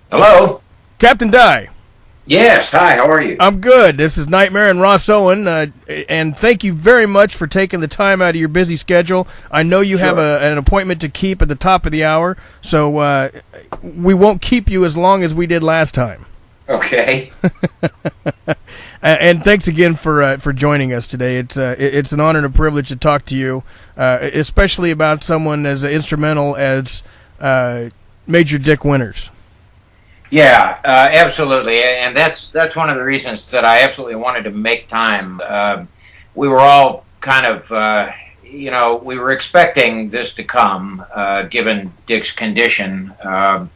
Hello? Captain Dye. Yes, hi, how are you? I'm good. This is Nightmare and Ross Owen, and thank you very much for taking the time out of your busy schedule. I know you have an appointment to keep at the top of the hour, so we won't keep you as long as we did last time. Okay. And thanks again for joining us today. It's an honor and a privilege to talk to you, especially about someone as instrumental as Major Dick Winters. Yeah, absolutely, and that's one of the reasons that I absolutely wanted to make time. We were all kind of, we were expecting this to come, given Dick's condition, but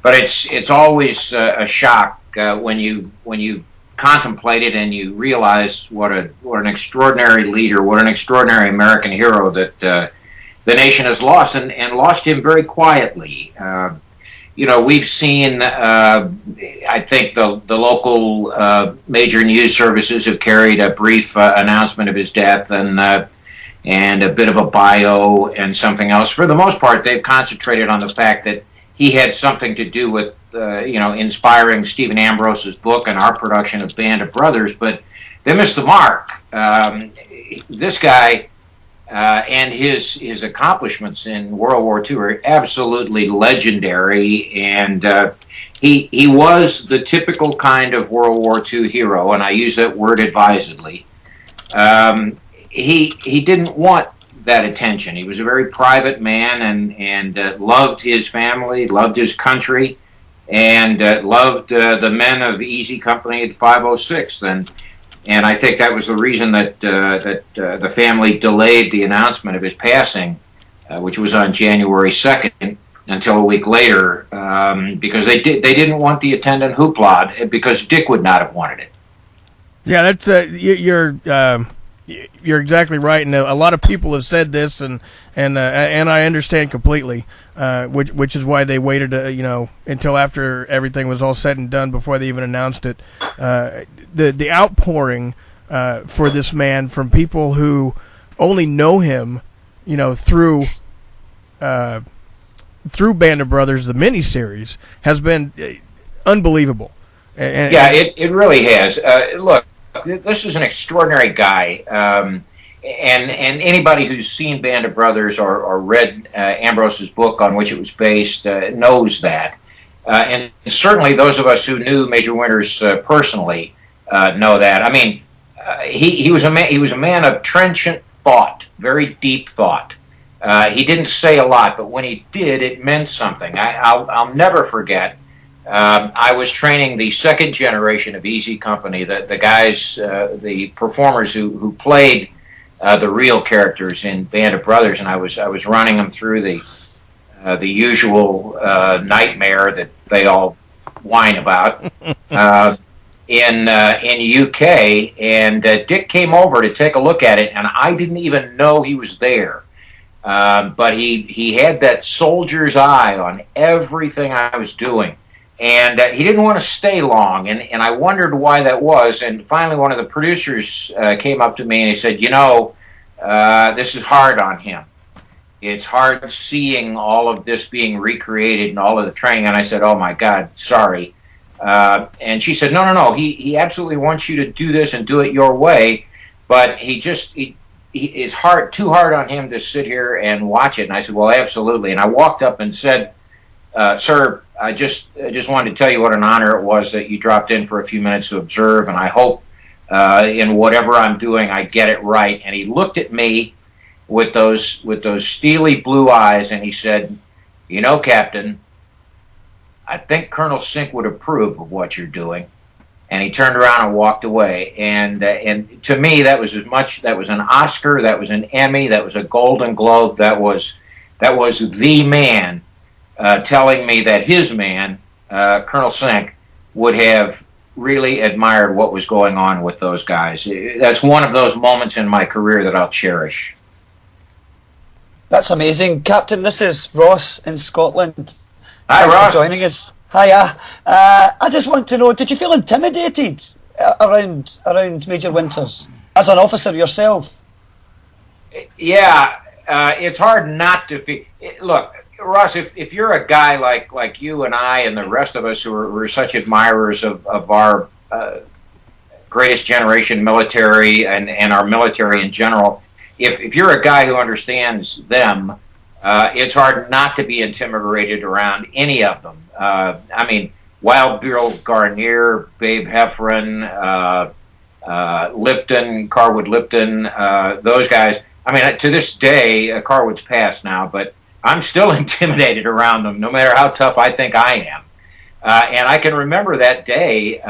it's always a shock when you contemplate it and you realize what an extraordinary leader, what an extraordinary American hero that the nation has lost, and lost him very quietly. We've seen, I think the local major news services have carried a brief announcement of his death and a bit of a bio and something else. For the most part, they've concentrated on the fact that he had something to do with, inspiring Stephen Ambrose's book and our production of Band of Brothers, but they missed the mark. This guy... and his accomplishments in World War II are absolutely legendary, and he was the typical kind of World War II hero, and I use that word advisedly. He didn't want that attention. He was a very private man and loved his family, loved his country, and loved the men of Easy Company at 506. And I think that was the reason that the family delayed the announcement of his passing, which was on January 2nd, until a week later, because they didn't want the attendant hoopla, because Dick would not have wanted it. Yeah, that's you're exactly right, and a lot of people have said this, and I understand completely, which is why they waited, until after everything was all said and done before they even announced it. The outpouring for this man from people who only know him, through Band of Brothers, the miniseries, has been unbelievable. It really has. Look, this is an extraordinary guy, and anybody who's seen Band of Brothers or read Ambrose's book on which it was based knows that. And certainly those of us who knew Major Winters personally know that. I mean, he was a man of trenchant thought, very deep thought. He didn't say a lot, but when he did, it meant something. I'll never forget. I was training the second generation of Easy Company, the guys, the performers who played the real characters in Band of Brothers, and I was running them through the usual nightmare that they all whine about in UK. And Dick came over to take a look at it, and I didn't even know he was there. But he had that soldier's eye on everything I was doing. And he didn't want to stay long, and I wondered why that was. And finally, one of the producers came up to me and he said, this is hard on him. It's hard seeing all of this being recreated and all of the training. And I said, oh, my God, sorry. And she said, no, he absolutely wants you to do this and do it your way, but it's too hard on him to sit here and watch it. And I said, well, absolutely. And I walked up and said, sir, I just wanted to tell you what an honor it was that you dropped in for a few minutes to observe, and I hope in whatever I'm doing I get it right. And he looked at me with those steely blue eyes, and he said, Captain, I think Colonel Sink would approve of what you're doing. And he turned around and walked away. And to me, that was an Oscar, that was an Emmy, that was a Golden Globe, that was the man telling me that his man, Colonel Sink, would have really admired what was going on with those guys. That's one of those moments in my career that I'll cherish. That's amazing. Captain, this is Ross in Scotland. Hi, Thanks Ross. for joining us. Hiya. I just want to know, did you feel intimidated around Major Winters as an officer yourself? Yeah, it's hard not to feel... Look, Russ, if you're a guy like you and I and the rest of us who are such admirers of our greatest generation military and our military in general, if you're a guy who understands them, it's hard not to be intimidated around any of them. I mean, Wild Bill Guarnere, Babe Heffron, Lipton, Carwood Lipton, those guys. I mean, to this day, Carwood's passed now, but I'm still intimidated around them, no matter how tough I think I am. And I can remember that day.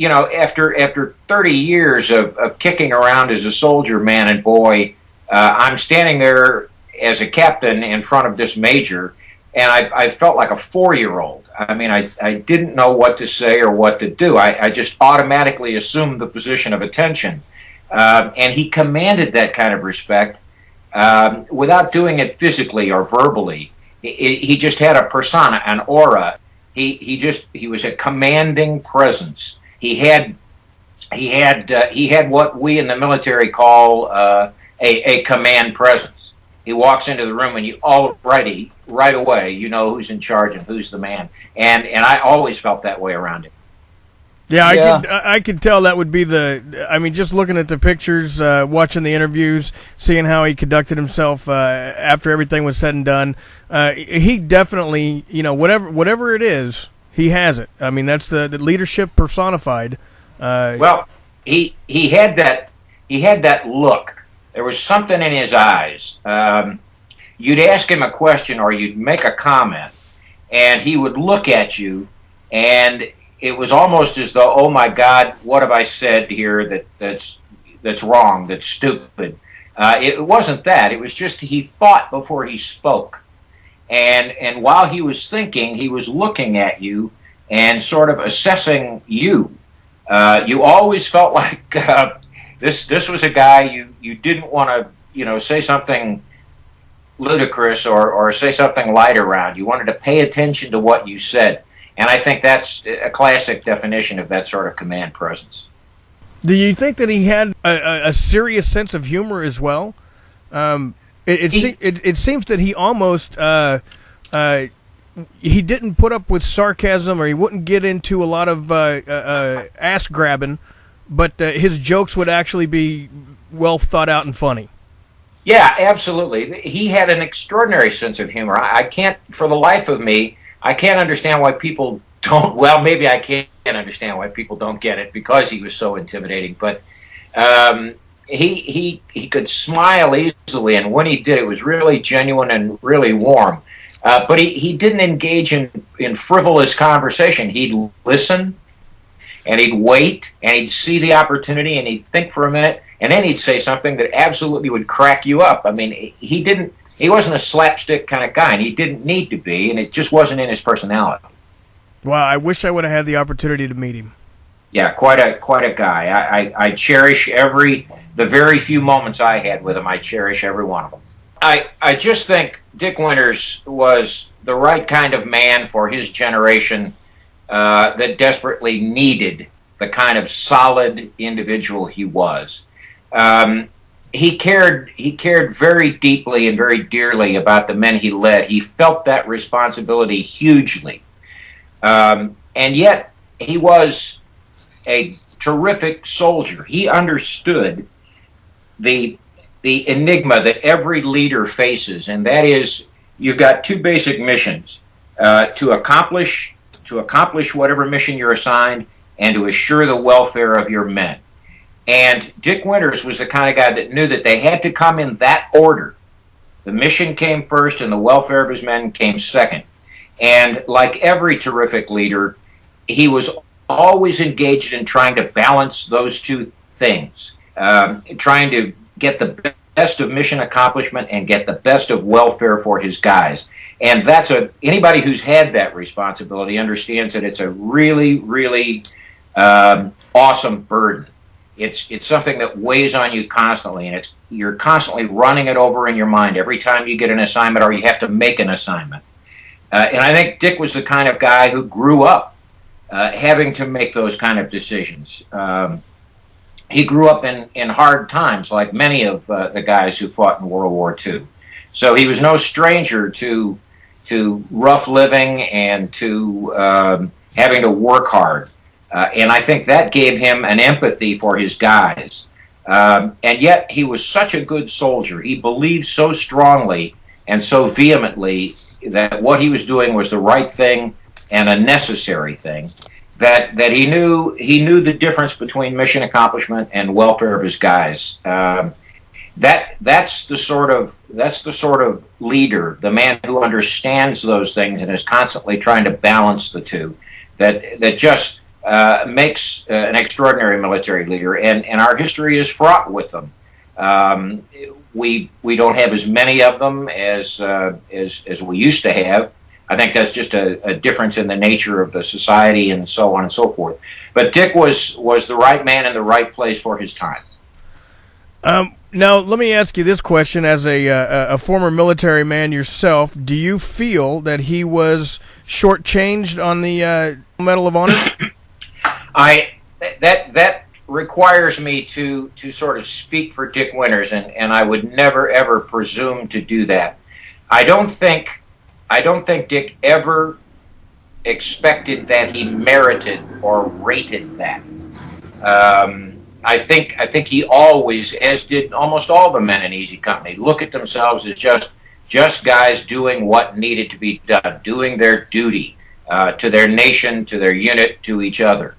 After 30 years of kicking around as a soldier, man and boy, I'm standing there as a captain in front of this major, and I felt like a 4-year-old. I mean, I didn't know what to say or what to do. I just automatically assumed the position of attention. And he commanded that kind of respect without doing it physically or verbally. He just had a persona, an aura. He was a commanding presence. He had what we in the military call a command presence. He walks into the room and you already, right away, you know who's in charge and who's the man. And I always felt that way around him. Yeah, I could tell that would be just looking at the pictures, watching the interviews, seeing how he conducted himself after everything was said and done. He definitely, whatever it is, he has it. I mean, that's the leadership personified. Well, he had that look. There was something in his eyes. You'd ask him a question or you'd make a comment, and he would look at you, and it was almost as though, oh my God, what have I said here that's wrong, that's stupid. It wasn't that. It was just he thought before he spoke. And while he was thinking, he was looking at you and sort of assessing you. You always felt like this was a guy you didn't want to say something ludicrous or say something light around. You wanted to pay attention to what you said. And I think that's a classic definition of that sort of command presence. Do you think that he had a serious sense of humor as well? It seems that he almost he didn't put up with sarcasm, or he wouldn't get into a lot of ass grabbing, but his jokes would actually be well thought out and funny. Yeah, absolutely. He had an extraordinary sense of humor. I can't, for the life of me, I can't understand why people don't. Well, maybe I can understand why people don't get it because he was so intimidating. But he could smile easily, and when he did, it was really genuine and really warm. But he didn't engage in frivolous conversation. He'd listen, and he'd wait, and he'd see the opportunity, and he'd think for a minute, and then he'd say something that absolutely would crack you up. I mean, he wasn't a slapstick kind of guy, and he didn't need to be, and it just wasn't in his personality. Well, I wish I would have had the opportunity to meet him. Yeah, quite a guy. I cherish the very few moments I had with him. I cherish every one of them. I just think Dick Winters was the right kind of man for his generation that desperately needed the kind of solid individual he was. He cared very deeply and very dearly about the men he led. He felt that responsibility hugely. And yet, he was a terrific soldier. He understood the enigma that every leader faces, and that is, you've got two basic missions: to accomplish whatever mission you're assigned, and to assure the welfare of your men. And Dick Winters was the kind of guy that knew that they had to come in that order. The mission came first, and the welfare of his men came second. And like every terrific leader, he was always engaged in trying to balance those two things, trying to get the best of mission accomplishment and get the best of welfare for his guys. And anybody who's had that responsibility understands that it's a really, really awesome burden. It's something that weighs on you constantly, and you're constantly running it over in your mind every time you get an assignment or you have to make an assignment. And I think Dick was the kind of guy who grew up having to make those kind of decisions. He grew up in hard times, like many of the guys who fought in World War II. So he was no stranger to rough living and to having to work hard. And I think that gave him an empathy for his guys. And yet he was such a good soldier. He believed so strongly and so vehemently that what he was doing was the right thing and a necessary thing, that he knew the difference between mission accomplishment and welfare of his guys. That's the sort of leader, the man who understands those things and is constantly trying to balance the two, that just makes an extraordinary military leader, and our history is fraught with them. We don't have as many of them as we used to have. I think that's just a difference in the nature of the society and so on and so forth. But Dick was the right man in the right place for his time. Now, let me ask you this question. As a former military man yourself, do you feel that he was shortchanged on the Medal of Honor? That requires me to sort of speak for Dick Winters, and I would never ever presume to do that. I don't think Dick ever expected that he merited or rated that. I think he always, as did almost all the men in Easy Company, look at themselves as just guys doing what needed to be done, doing their duty to their nation, to their unit, to each other.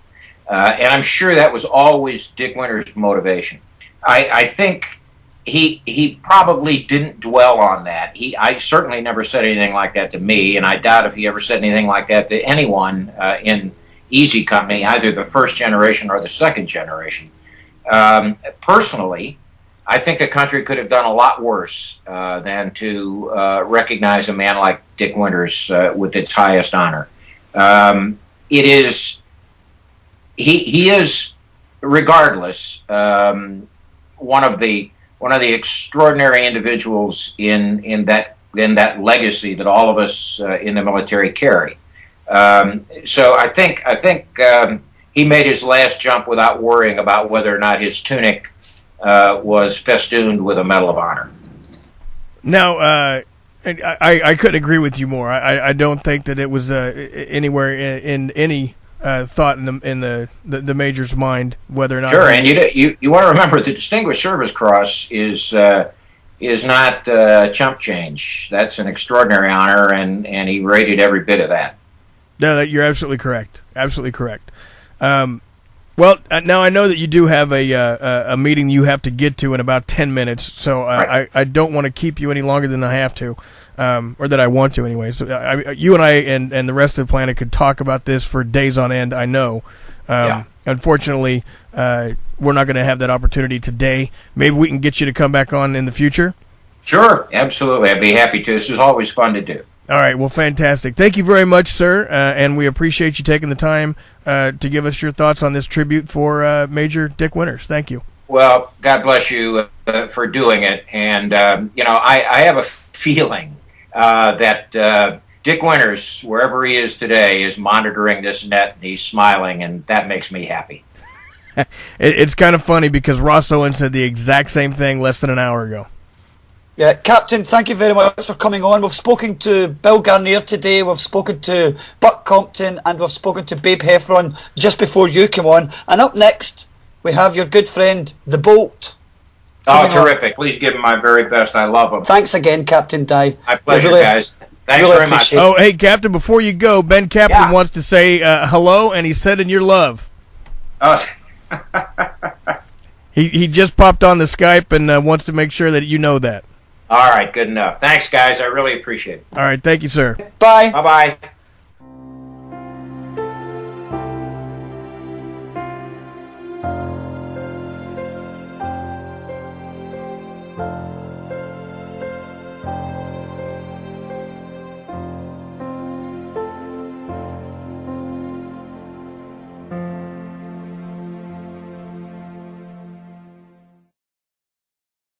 And I'm sure that was always Dick Winters' motivation. I think he probably didn't dwell on that. I certainly never said anything like that to me, and I doubt if he ever said anything like that to anyone in Easy Company, either the first generation or the second generation. Personally, I think the country could have done a lot worse than to recognize a man like Dick Winters with its highest honor. He is, regardless, one of the extraordinary individuals in that legacy that all of us in the military carry. So I think he made his last jump without worrying about whether or not his tunic was festooned with a Medal of Honor. Now, I couldn't agree with you more. I don't think that it was anywhere in any thought in the major's mind whether or not. Sure, and you want to remember the Distinguished Service Cross is not chump change. That's an extraordinary honor, and he rated every bit of that. No, you're absolutely correct. Absolutely correct. Well, now I know that you do have a meeting you have to get to in about 10 minutes, so right. I don't want to keep you any longer than I have to, or that I want to anyway. So you and I and the rest of the planet could talk about this for days on end, I know. Yeah. Unfortunately, we're not going to have that opportunity today. Maybe we can get you to come back on in the future? Sure, absolutely. I'd be happy to. This is always fun to do. All right, well, fantastic. Thank you very much, sir, and we appreciate you taking the time to give us your thoughts on this tribute for Major Dick Winters. Thank you. Well, God bless you for doing it. And, I have a feeling that Dick Winters, wherever he is today, is monitoring this net, and he's smiling, and that makes me happy. It's kind of funny because Ross Owen said the exact same thing less than an hour ago. Yeah, Captain, thank you very much for coming on. We've spoken to Bill Guarnere today, we've spoken to Buck Compton, and we've spoken to Babe Heffron just before you came on. And up next, we have your good friend, The Bolt. Oh, terrific. Please give him my very best. I love him. Thanks again, Captain Dye. My pleasure, guys. Thanks really very much. Oh, hey, Captain, before you go, Ben Captain wants to say hello, and he's sending your love. Oh. He just popped on the Skype and wants to make sure that you know that. All right, good enough. Thanks, guys. I really appreciate it. All right, thank you, sir. Bye. Bye-bye.